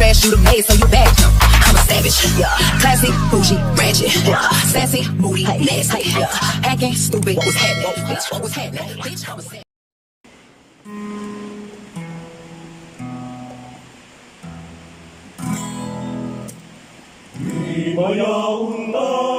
flash, you the maid, so you bad. I'm a savage, yeah. Classy, bougie, ratchet, yeah. Sassy, moody, nasty, yeah. Acting stupid, what was happening? Bitch, what was happening? Bitch, I'm a savage. Di mayaw na